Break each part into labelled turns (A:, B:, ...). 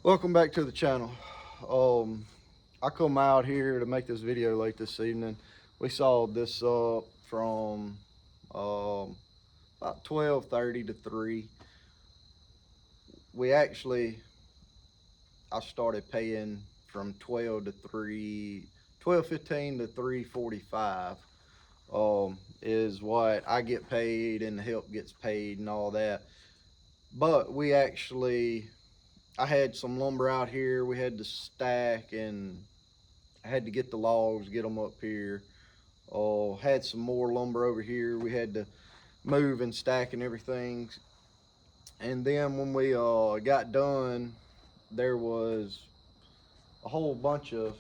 A: Welcome back to the channel. I come out here to make this video late this evening. We saw this up from about 12:30 to 3. We actually, I started paying from 12 to 3, 12:15 to 3:45 is what I get paid and the help gets paid and all that. But I had some lumber out here we had to stack, and I had to get the logs, get them up here. Had some more lumber over here we had to move and stack and everything. And then when we got done, there was a whole bunch of,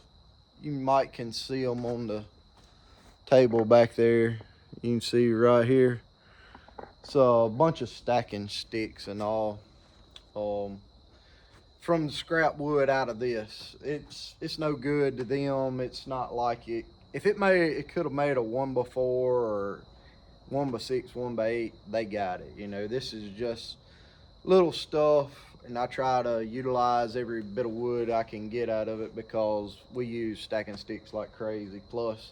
A: you might can see them on the table back there. You can see right here. So a bunch of stacking sticks and all. Um, from the scrap wood out of this. It's no good to them. It's not like it. If it could have made a 1x4 or 1x6, 1x8. They got it. This is just little stuff, and I try to utilize every bit of wood I can get out of it because we use stacking sticks like crazy. Plus,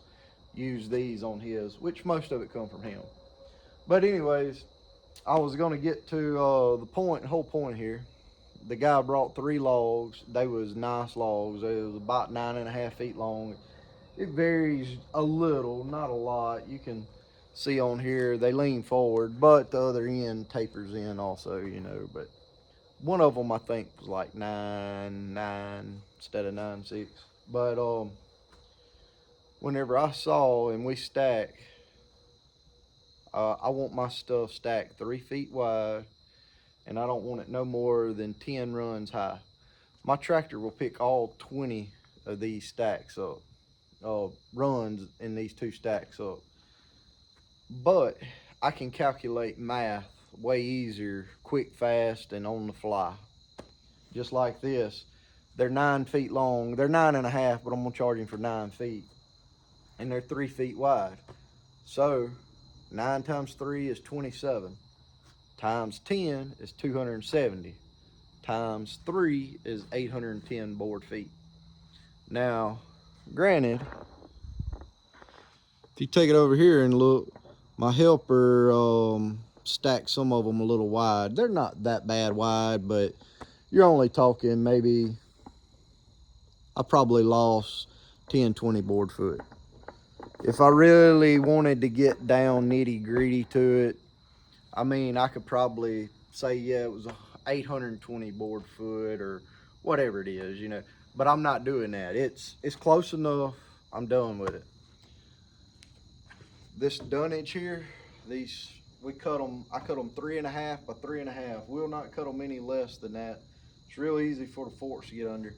A: use these on his, which most of it come from him. But anyways, I was gonna get to whole point here. The guy brought 3 logs. They was nice logs. It was about 9.5 feet long. It varies a little, not a lot. You can see on here they lean forward, but the other end tapers in also. But one of them I think was like 9.9 instead of 9.6. But whenever I saw and we stack, I want my stuff stacked 3 feet wide, and I don't want it no more than 10 runs high. My tractor will pick all 20 of these stacks up, runs in these 2 stacks up. But I can calculate math way easier, quick, fast, and on the fly. Just like this. They're 9 feet long. They're 9.5, but I'm gonna charge them for 9 feet. And they're 3 feet wide. So 9 times 3 is 27. Times 10 is 270. Times 3 is 810 board feet. Now, granted, if you take it over here and look, my helper stacked some of them a little wide. They're not that bad wide, but you're only talking maybe, I probably lost 10, 20 board foot. If I really wanted to get down nitty gritty to it, I could probably say, yeah, it was 820 board foot or whatever it is. But I'm not doing that. It's close enough. I'm done with it. This dunnage here, these we cut them. I cut them 3.5 by 3.5. We'll not cut them any less than that. It's real easy for the forks to get under.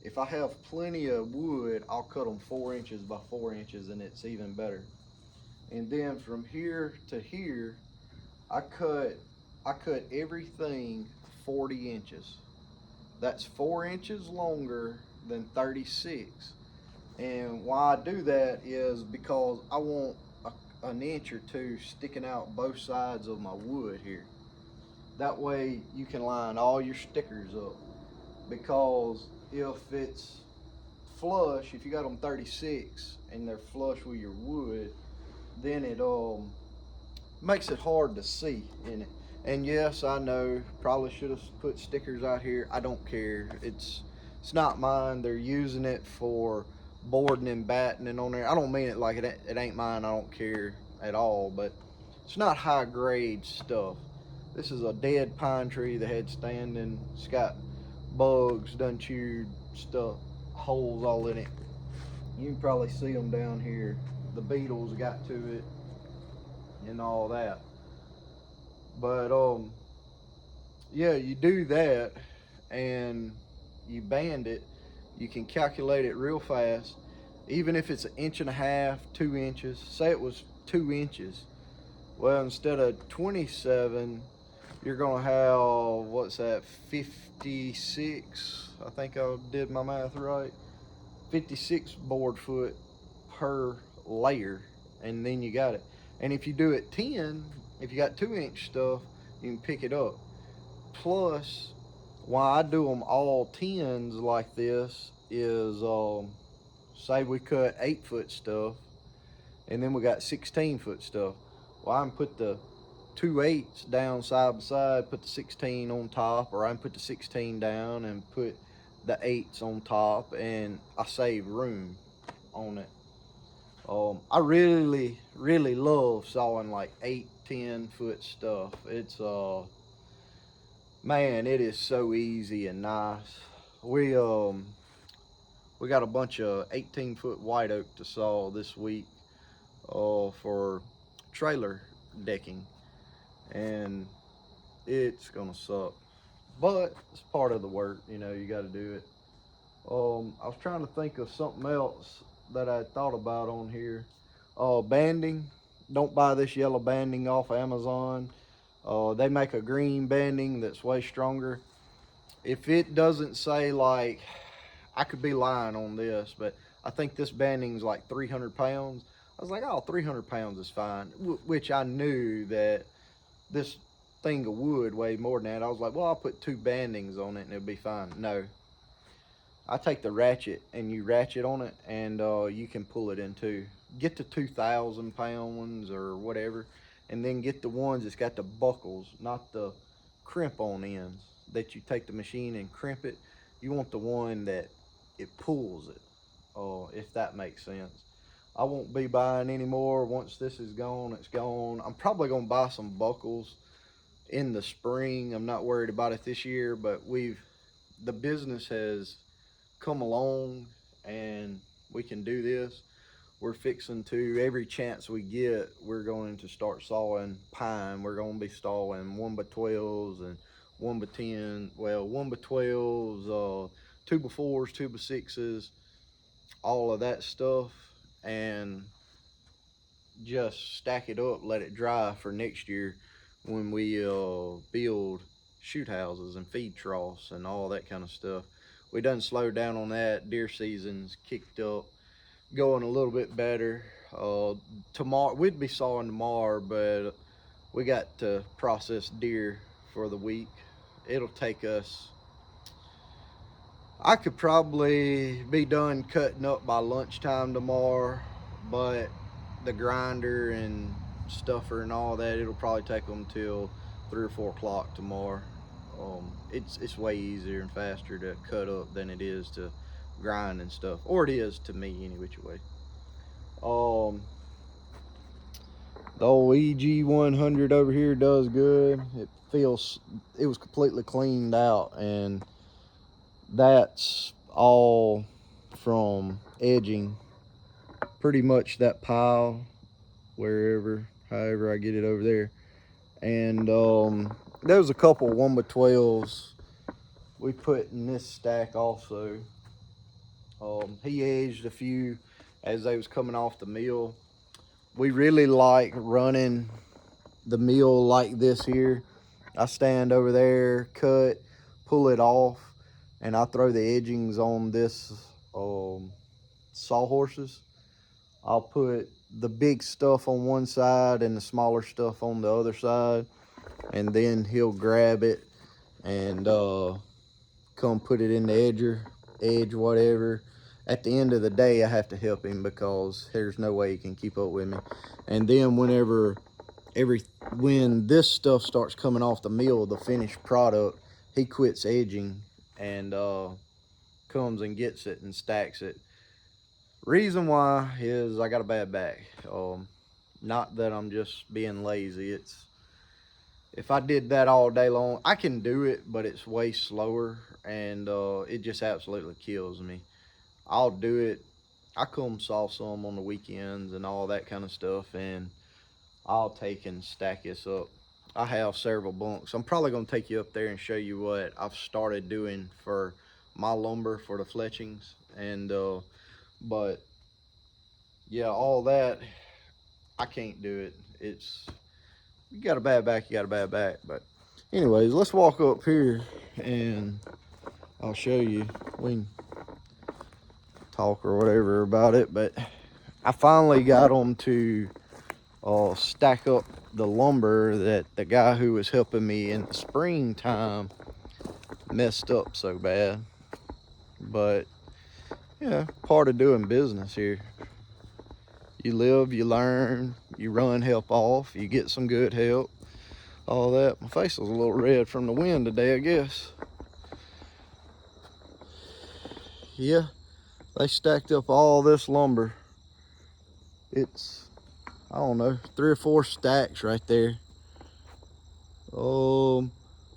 A: If I have plenty of wood, I'll cut them 4 inches by 4 inches, and it's even better. And then from here to here, I cut everything 40 inches. That's 4 inches longer than 36. And why I do that is because I want an inch or two sticking out both sides of my wood here. That way you can line all your stickers up. Because if it's flush, if you got them 36 and they're flush with your wood, then it makes it hard to see in it. And yes, I know, probably should have put stickers out here. I don't care. It's not mine. They're using it for boarding and batting and on there. I don't mean it like it ain't mine. I don't care at all, but it's not high grade stuff. This is a dead pine tree that had standing. It's got bugs done chewed stuff, holes all in it. You can probably see them down here. The beetles got to it and all that. But yeah, you do that and you band it. You can calculate it real fast. Even if it's 1.5 inches, 2 inches, say it was 2 inches. Well, instead of 27, you're gonna have, what's that, 56? I think I did my math right. 56 board foot per layer, and then you got it. And if you do it 10, if you got 2 inch stuff, you can pick it up. Plus, why I do them all 10s like this is, say we cut 8-foot stuff, and then we got 16-foot stuff. Well, I can put the 2/8s down side by side, put the 16 on top, or I can put the 16 down and put the 8s on top, and I save room on it. I really love sawing like 8, 10-foot stuff. It's man, it is so easy and nice. We got a bunch of 18-foot white oak to saw this week for trailer decking, and it's gonna suck, but it's part of the work. You know, you got to do it. I was trying to think of something else that I thought about on here. Banding. Don't buy this yellow banding off Amazon. They make a green banding that's way stronger. If it doesn't say, like, I could be lying on this, but I think this banding's like 300 pounds. I was like, oh, 300 pounds is fine, which I knew that this thing of wood weighed more than that. I was like, well, I'll put 2 bandings on it and it'll be fine. No, I take the ratchet and you ratchet on it, and you can pull it in two. Get the 2,000-pound ones or whatever, and then get the ones that's got the buckles, not the crimp on ends, that you take the machine and crimp it. You want the one that it pulls it, if that makes sense. I won't be buying anymore. Once this is gone, it's gone. I'm probably gonna buy some buckles in the spring. I'm not worried about it this year, but the business has come along and we can do this. We're fixing to, every chance we get, we're going to start sawing pine. We're going to be sawing 1x12s and 1x10, well, 1x12s, 2x4s, 2x6s, all of that stuff, and just stack it up, let it dry for next year when we build shoot houses and feed troughs and all that kind of stuff. We done slowed down on that. Deer season's kicked up, going a little bit better. Tomorrow, we'd be sawing tomorrow, but we got to process deer for the week. It'll take us, I could probably be done cutting up by lunchtime tomorrow, but the grinder and stuffer and all that, it'll probably take them till 3 or 4 o'clock tomorrow. It's way easier and faster to cut up than it is to grind and stuff, or it is to me any which way. The old EG100 over here does good. It was completely cleaned out, and that's all from edging pretty much that pile, however I get it over there. And there was a couple 1x12s we put in this stack also. He edged a few as they was coming off the mill. We really like running the mill like this here. I stand over there, cut, pull it off, and I throw the edgings on this sawhorses. I'll put the big stuff on one side and the smaller stuff on the other side, and then he'll grab it and come put it in the edge, whatever. At the end of the day, I have to help him because there's no way he can keep up with me. And then when this stuff starts coming off the mill, the finished product, he quits edging and comes and gets it and stacks it. Reason why is I got a bad back. Not that I'm just being lazy. If I did that all day long, I can do it, but it's way slower, and it just absolutely kills me. I'll do it. I come saw some on the weekends and all that kind of stuff, and I'll take and stack this up. I have several bunks. I'm probably going to take you up there and show you what I've started doing for my lumber for the fletchings. And but yeah, all that, I can't do it. You got a bad back, you got a bad back. But anyways, let's walk up here and I'll show you. We can talk or whatever about it, but I finally got them to stack up the lumber that the guy who was helping me in the springtime messed up so bad. But yeah, part of doing business here. You live, you learn, you run help off, you get some good help, all that. My face was a little red from the wind today, I guess. Yeah, they stacked up all this lumber. It's, I don't know, 3 or 4 stacks right there.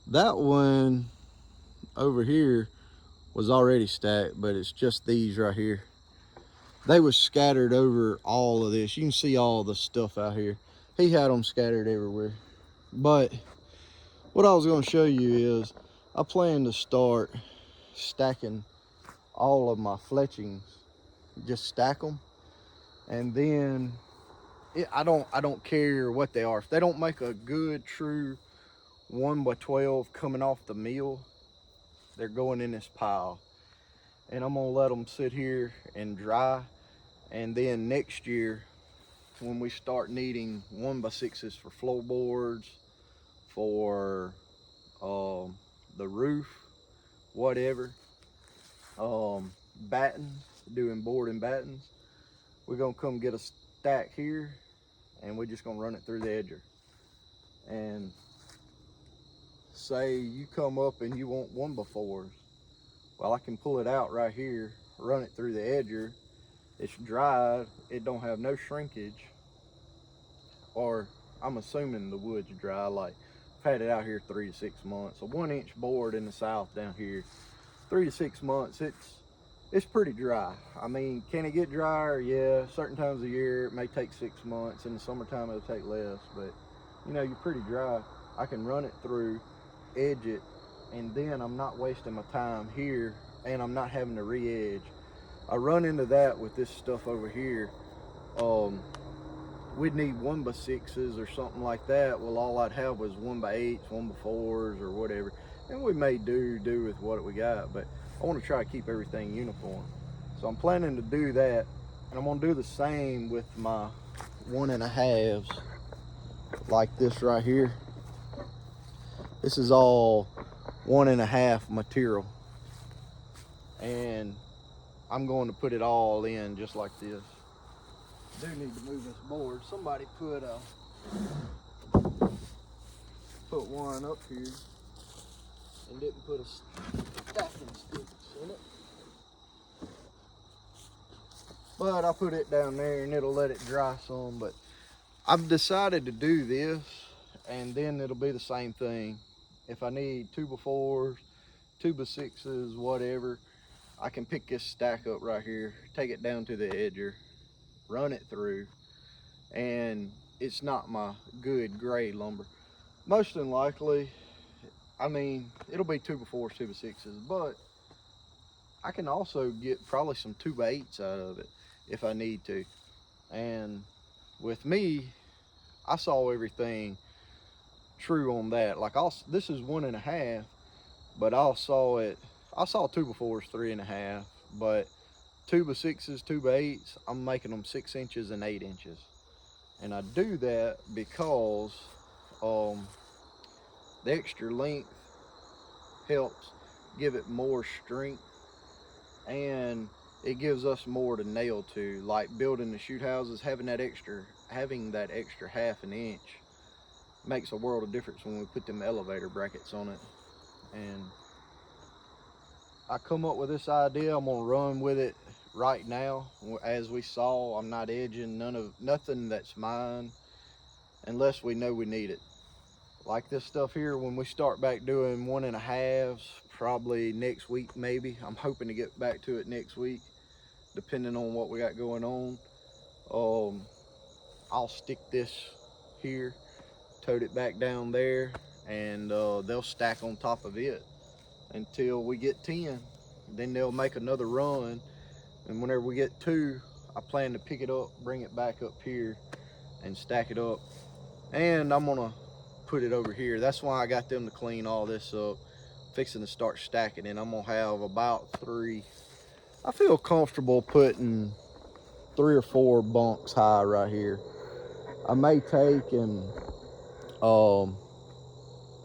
A: That one over here was already stacked, but it's just these right here. They was scattered over all of this. You can see all the stuff out here. He had them scattered everywhere. But what I was going to show you is I plan to start stacking all of my fletchings. Just stack them, and then I don't care what they are. If they don't make a good true 1x12 coming off the mill, they're going in this pile. And I'm gonna let them sit here and dry. And then next year, when we start needing 1x6s for floorboards, for the roof, whatever, battens, doing board and battens, we're gonna come get a stack here, and we're just gonna run it through the edger. And say you come up and you want 1x4s, well, I can pull it out right here, run it through the edger. It's dried, it don't have no shrinkage, or I'm assuming the wood's dry. Like, I've had it out here 3 to 6 months. A 1-inch board in the south down here, 3 to 6 months, it's pretty dry. I mean, can it get drier? Yeah, certain times of year it may take 6 months. In the summertime it'll take less, but you know, you're pretty dry. I can run it through, edge it, and then I'm not wasting my time here, and I'm not having to re-edge. I run into that with this stuff over here. We'd need 1x6s or something like that. Well, all I'd have was 1x8s, 1x4s, or whatever. And we may do with what we got, but I want to try to keep everything uniform. So I'm planning to do that, and I'm gonna do the same with my 1.5s, like this right here. This is all 1.5 material, and I'm going to put it all in just like this. I do need to move this board. Somebody put one up here and didn't put a stacking sticks in it. But I put it down there and it'll let it dry some. But I've decided to do this, and then it'll be the same thing. If I need 2x4s, 2x6s, whatever, I can pick this stack up right here, take it down to the edger, run it through, and it's not my good grade lumber. Most than likely, I mean, it'll be 2x4s, 2x6s, but I can also get probably some 2x8s out of it if I need to. And with me, I saw everything true on that. Like, this is 1.5, but I saw 2x4s 3.5, but 2x6s, 2x8s, I'm making them 6 inches and 8 inches. And I do that because the extra length helps give it more strength, and it gives us more to nail to. Like building the shoot houses, having that extra half an inch makes a world of difference when we put them elevator brackets on it. And I come up with this idea. I'm gonna run with it right now. As we saw, I'm not edging nothing that's mine unless we know we need it. Like this stuff here, when we start back doing 1.5s, probably next week maybe. I'm hoping to get back to it next week, depending on what we got going on. I'll stick this here, tote it back down there, and they'll stack on top of it until we get 10. Then they'll make another run, and whenever we get 2, I plan to pick it up, bring it back up here, and stack it up. And I'm gonna put it over here. That's why I got them to clean all this up, fixing to start stacking it. I'm gonna have about 3. I feel comfortable putting 3 or 4 bunks high right here. I may take and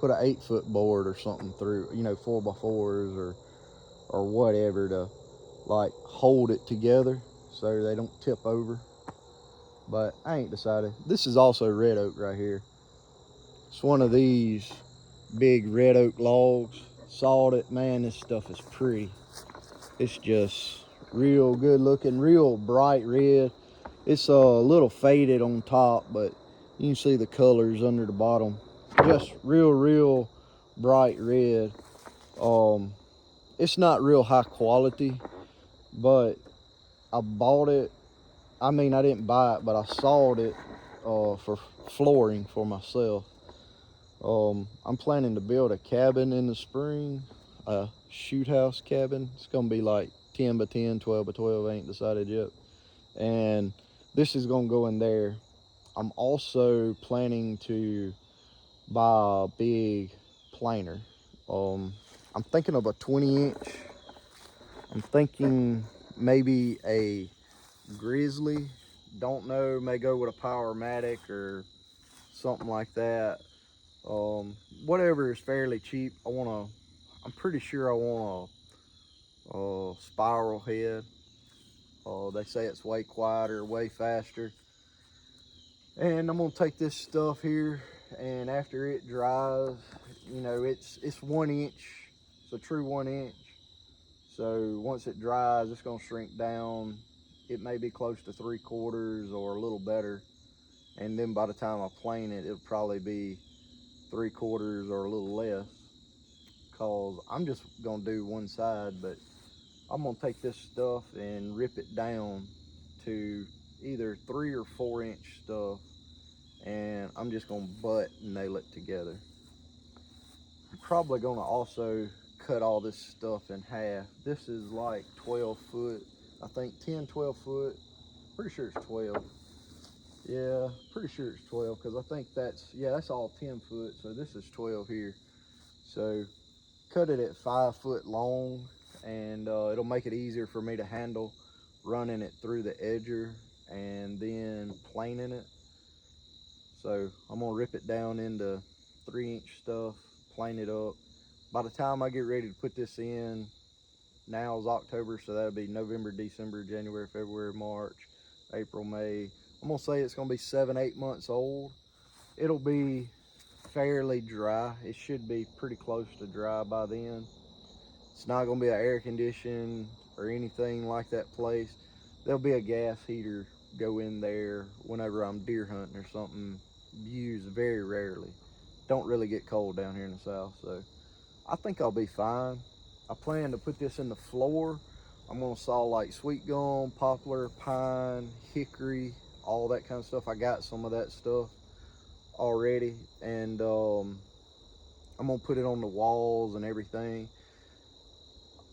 A: put an 8-foot board or something through, you know, 4x4s or whatever to like hold it together so they don't tip over. But I ain't decided. This is also red oak right here. It's one of these big red oak logs. Sawed it, man, this stuff is pretty. It's just real good looking, real bright red. It's a little faded on top, but you can see the colors under the bottom. Just real bright red. It's not real high quality, but I bought it. I mean, I didn't buy it, but I sawed it for flooring for myself. I'm planning to build a cabin in the spring, a shoot house cabin. It's gonna be like 10 by 10, 12 by 12, I ain't decided yet. And this is gonna go in there. I'm also planning to buy a big planer. I'm thinking of a 20-inch. I'm thinking maybe a Grizzly. Don't know, may go with a Powermatic or something like that. Whatever is fairly cheap. I'm pretty sure I want a spiral head. They say it's way quieter, way faster. And I'm gonna take this stuff here, and after it dries, you know, it's 1 inch. It's a true 1 inch. So once it dries, it's gonna shrink down. It may be close to 3/4 or a little better. And then by the time I plane it, it'll probably be 3/4 or a little less. Cause I'm just gonna do one side, but I'm gonna take this stuff and rip it down to either 3 or 4 inch stuff, and I'm just gonna butt nail it together. I'm probably gonna also cut all this stuff in half. This is like 12 foot, I think 10, 12 foot. Pretty sure it's 12. Yeah, pretty sure it's 12 because I think that's all 10 foot. So this is 12 here. So cut it at 5 foot long, and it'll make it easier for me to handle running it through the edger and then planing it. So I'm gonna rip it down into 3-inch stuff, plane it up. By the time I get ready to put this in, now is October, so that'll be November, December, January, February, March, April, May. I'm gonna say it's gonna be 7, 8 months old. It'll be fairly dry. It should be pretty close to dry by then. It's not gonna be an air condition or anything like that place. There'll be a gas heater go in there whenever I'm deer hunting or something. Used very rarely. Don't really get cold down here in the south, so I think I'll be fine. I plan to put this in the floor. I'm gonna saw like sweet gum, poplar, pine, hickory, all that kind of stuff. I got some of that stuff already, and I'm gonna put it on the walls and everything.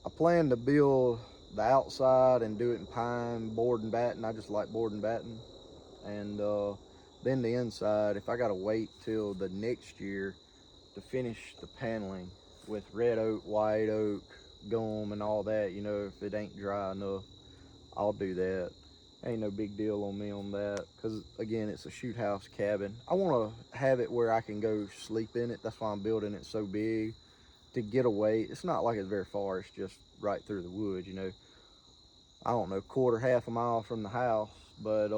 A: I plan to build the outside and do it in pine, board and batten. I just like board and batten. And then the inside, if I gotta wait till the next year to finish the paneling with red oak, white oak, gum and all that, you know, if it ain't dry enough, I'll do that. Ain't no big deal on me on that, because again, it's a shoot house cabin. I want to have it where I can go sleep in it. That's why I'm building it so big, to get away. It's not like it's very far, it's just right through the woods, you know. I don't know, quarter, half a mile from the house, but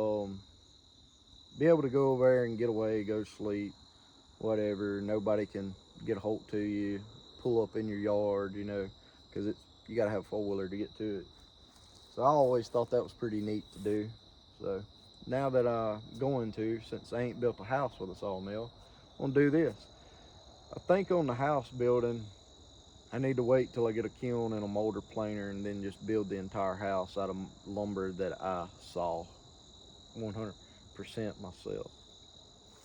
A: be able to go over there and get away, go to sleep, whatever. Nobody can get a hold to you, pull up in your yard, you know, because you got to have a four-wheeler to get to it. So I always thought that was pretty neat to do. So now that I'm going to, since I ain't built a house with a sawmill, I'm gonna do this. I think on the house building, I need to wait till I get a kiln and a molder planer, and then just build the entire house out of lumber that I saw 100% myself.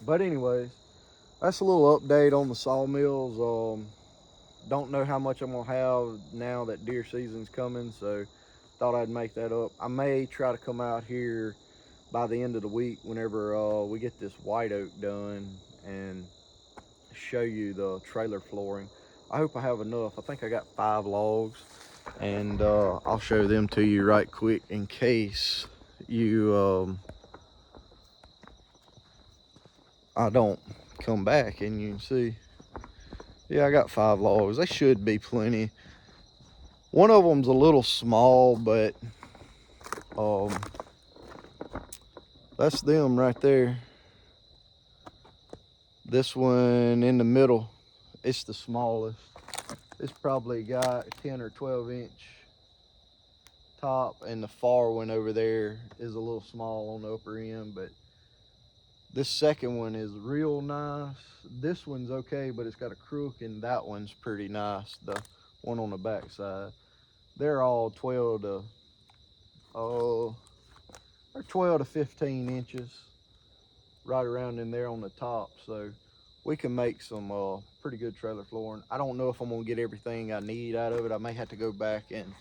A: But anyways, that's a little update on the sawmills. Don't know how much I'm gonna have now that deer season's coming, so thought I'd make that up. I may try to come out here by the end of the week whenever we get this white oak done and show you the trailer flooring. I hope I have enough. I think I got 5 logs, and I'll show them to you right quick in case you I don't come back and you can see. Yeah, I got 5 logs. They should be plenty. One of them's a little small, but um, that's them right there. This one in the middle, it's the smallest. It's probably got 10 or 12 inch top, and the far one over there is a little small on the upper end, but this second one is real nice. This one's okay, but it's got a crook, and that one's pretty nice, the one on the back side. They're all 12 to, oh, they're 12 to 15 inches, right around in there on the top. So we can make some pretty good trailer flooring. I don't know if I'm gonna get everything I need out of it. I may have to go back and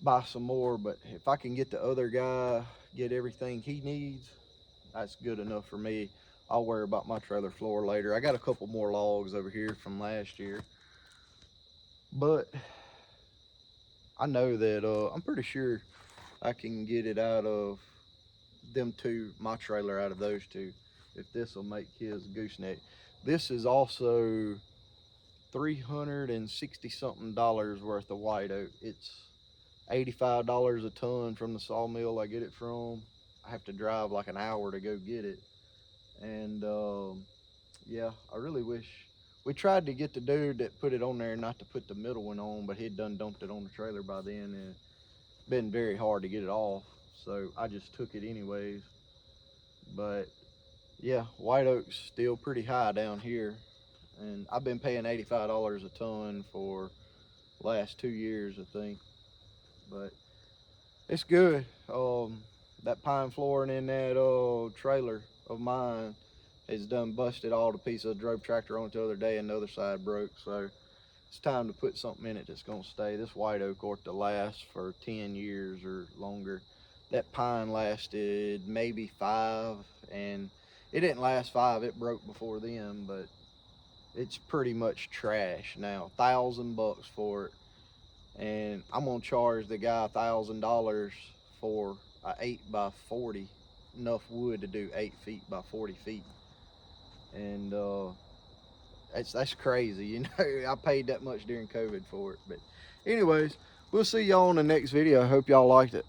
A: buy some more, but if I can get the other guy, get everything he needs, that's good enough for me. I'll worry about my trailer floor later. I got a couple more logs over here from last year, but I know that I'm pretty sure I can get it out of them two, my trailer out of those two, if this will make his gooseneck. This is also $360 something worth of white oak. It's $85 a ton from the sawmill I get it from. I have to drive like an hour to go get it. And yeah, I really wish we tried to get the dude that put it on there not to put the middle one on, but he'd done dumped it on the trailer by then, and it's been very hard to get it off. So I just took it anyways. But yeah, white oak's still pretty high down here, and I've been paying $85 a ton for the last 2 years, I think. But it's good. That pine flooring in that trailer of mine has done busted all the pieces. I drove tractor on it the other day, and the other side broke. So it's time to put something in it that's gonna stay. This white oak ought to last for 10 years or longer. That pine lasted maybe 5, and it didn't last 5. It broke before then, but it's pretty much trash now. $1,000 for it, and I'm gonna charge the guy $1,000 for a 8x40, enough wood to do 8 feet by 40 feet, and that's crazy. You know, I paid that much during COVID for it. But anyways, we'll see y'all in the next video. I hope y'all liked it.